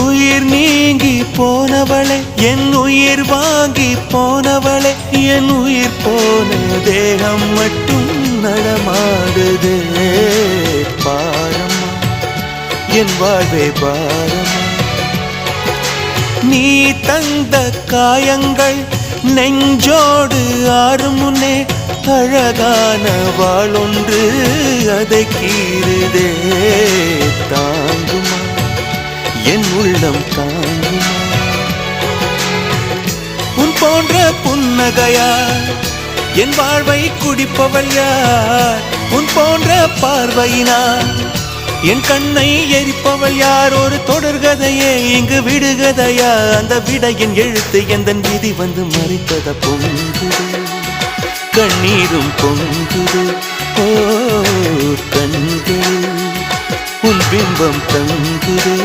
உயிர் நீங்கி போனவளே என் உயிர் வாங்கி போனவளே என் உயிர் போன தேகம் மட்டும் நடமாடுதே பாரம்மா என் வாழ்வே பாரம்மா நீ தந்த காயங்கள் நெஞ்சோடு ஆறும் முன்னே அழகான வாளொன்று அதை கீறுதே தாங்குமா என் உள்ளம் தாங்குமா உன் போன்ற புன்னகையார் என் வாழ்வை குடிப்பவள் யார் உன் போன்ற பார்வையினார் என் கண்ணை எரிப்பவள் யார் ஒரு தொடர்கதையே இங்கு விடுகதையா அந்த விடையின் எழுத்து எந்தன் விதி வந்து மறைத்தத பொங்குது கண்ணீரும் பொங்குது ஓ கண்கள் உன் பிம்பம் தங்குதே